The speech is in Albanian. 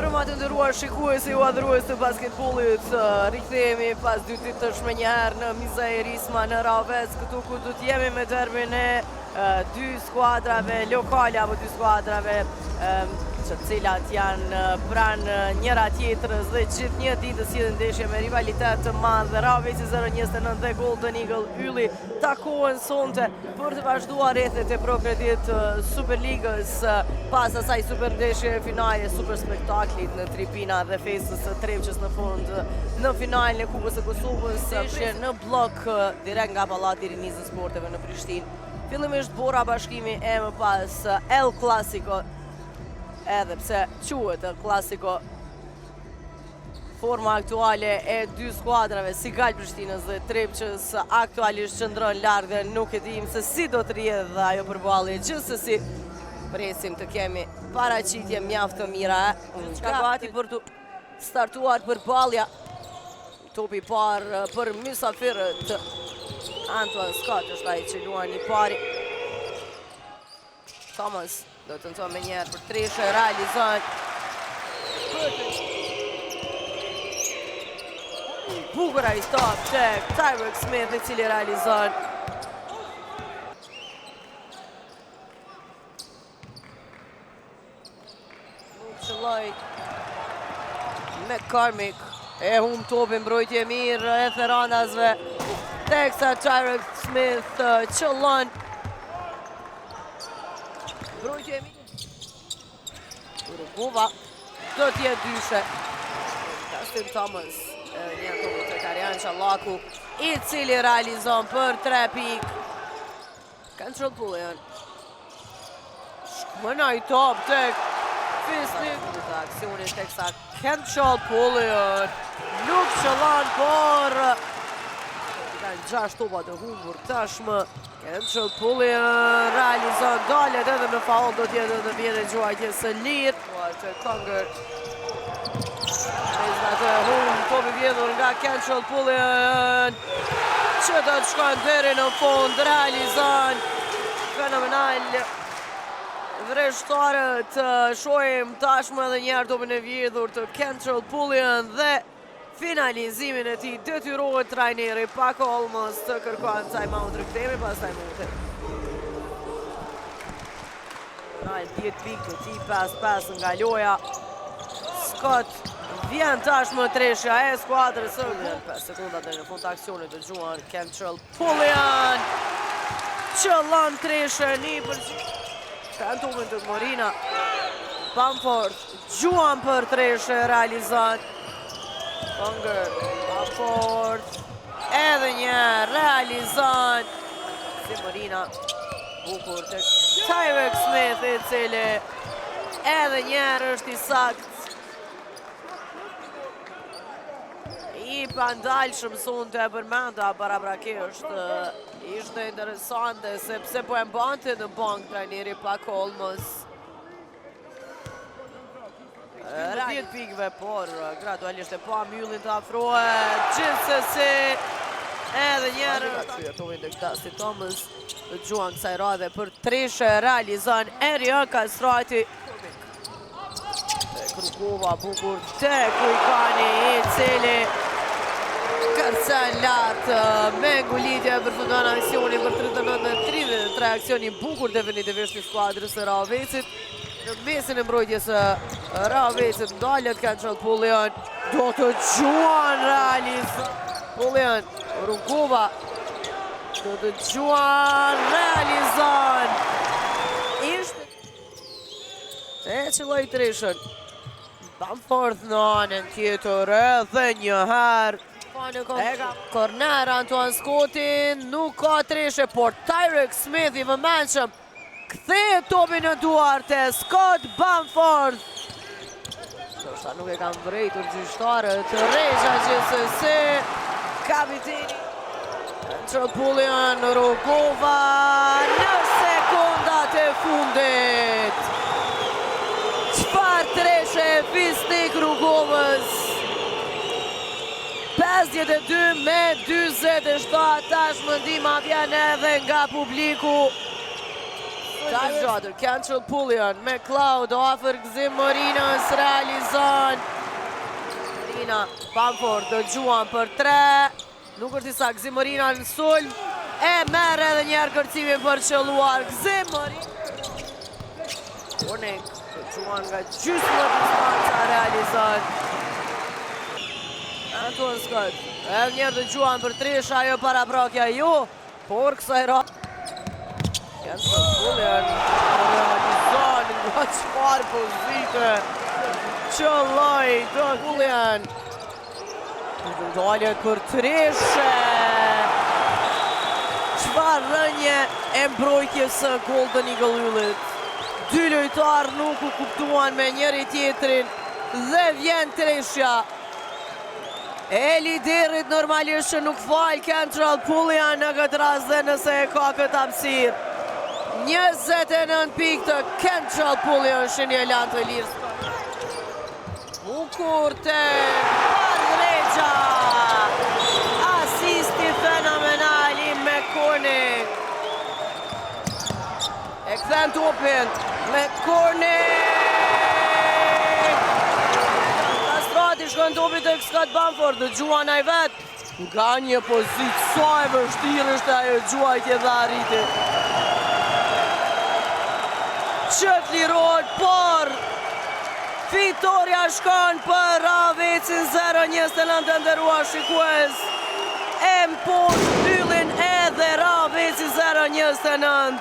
mbrëma të nderuar shikuesi u adhurues të basketbollit, rikthehemi pas 2 ditësh më njëherë në Mizaerisma në Ravec, këtu ku do të jemi me derbin e dy skuadrave lokale apo dy skuadrave të cilat janë pranë njëra tjetrës dhe gjithë një ditë sillen ndeshje me rivalitet të madh. Raveci 0-29 dhe Golden Eagle Ylli takohen sonte për të vazhduar rrethet e Prokredit Superligës pas asaj super ndeshje finale, super spektaklit në tribina dhe festës së Trevçës në fund në finalin e Kupës së Kosovës, në blok direkt nga Pallati i Rinisë Sporteve në Prishtinë. Fillimisht Bora Bashkimi e më pas El Clasico, edhe pse quhet El Clasico. Forma aktuale e dy skuadrave, Sigal Prishtinës dhe Trevçës, aktualisht qëndron larg dhe nuk e dim se si do të rrjedh ajo përballje. Gjithsesi, presim të kemi paraqitje mjaft të mira. Ka gati për të startuar përballja. Topi i parë për mysafirët. Antoine Scott është ai që luan i pari. Thomas do të tenton me njëherë për treshe, realizon. Bukur ai stop tek Tyrek Smith, i cili realizon. McCormick e humb topin, mbrojtje mirë e Ferranasve. Teksa Tyrek Smith qëllon. Mbrojtje mirë. Urugova do t'jetë dyshe. Dustin Thomas, një topu të Karian Qallaku, i cili realizon për 3 pik. Control Pullian. Shkëmëna i top tek Fisnik. Të aksionit teksa Control Pullian nuk qëllon, por kanë 6 topa të humbur tashmë. Control Pullian realizon, dalet edhe në faul, do t'jetë edhe vjetë gjuajtje së lirë. Të Conger. Mezna të humb, topi vjedhur nga Control Pullian, që do të shkojnë deri në fund, realizon. Fenomenal. Vreshtarët, shohim tashmë edhe njerë topin e vjedhur të Control Pullian dhe finalizimin e tij detyrohet trajneri Pak Holmos të kërkojnë time-out. Rikthehemi pas time-outit. 10 pikë të tij pas nga loja. Scott vjen tashmë treshja e skuadrës së 5 sekonda deri në fund të aksionit të gjuar Control Pullian. Qëllon treshën i përgjithshëm. Tentuvën të Morina. Bamford gjuan për treshë, realizon. Conger, Bamford, edhe një realizon. Si Morina, bukur të Tyrek Smith, i cili edhe njerë është i sakt. I pandalshëm sonte e përmenda Barabraki ishte interesante sepse po e mbante në bank trajneri Pak Holmos. 10 pikëve, por gradualisht e pa mbyllin të afrohet. Gjithsesi edhe njerë jetovin të Dustin Thomas të gjuan kësaj radhe për treshe, realizon Erion Kastrati. Krukova bukur te Kujkani, i cili kërcen lartë me ngulitje, përfundon aksionin për 39-33, aksioni bukur definitivisht i skuadrës së Ravecit. Në mesin e mbrojtjes së Ravecit ndalet Control Pullian, do të gjuan realizon. Pullian, Rukova, do të gjuan realizon. Ishte e qëlloj treshën. Bamford në anën tjetër edhe një herë. Korner Antoine Scottin, nuk ka treshe, por Tyrek Smith i vëmendshëm kthehet topin në duart e Scott Bamford. Ndoshta nuk e kanë vrejtur gjyqtarët, Rexha gjithsesi, kapiteni. Control Pullian, Rugova në sekondat e fundit. Çfarë treshe Fisnik Rugovës. 52-47, tashmë ndihma vjen edhe nga publiku. Tajës gjatër, Kentrell Pullian me Cloud, ofër gëzim Morinës, realizon. Morina, Bamford, dëgjuan për 3. Nuk është i sa, gëzim Morina në sulm. E merë edhe njerë kërcimin për qëlluar, gëzim Morina. Kornik, dëgjuan nga gjysë në distanca, realizon. Anton Scott, edhe njerë dëgjuan për 3, ajo para brokja ju, por kësaj ra. Kentrell Pullian realizon nga qëfar pozite. Qëlloj të Pullian. Ndalje për 3. Qëfar rënje e mbrojtjes së Golden Eagle-yllit. 2 lojtar nuk u kuptuan me njëri tjetrin dhe vjen 3. E liderit normalisht që nuk fal Kentrell Pullian në këtë rast dhe nëse e ka këtë hapësirë. 29 pikë të Kentrell Pullian që një lan të lirë. Bukurte, Andregja, asisti fenomenali me Kornik. E këthen topin me Kornik. Kastrati shkën topit të Scott Bamford, dhe gjuan a i vetë. Nga një pozit, sa e vështirë është ajo gjuajtje dhe arriti. Qëtë lirohet, por fitoria shkon për Ravecin 0-29 të ndërua shikues. E më poshtë mbyllin edhe Raveci 0-29.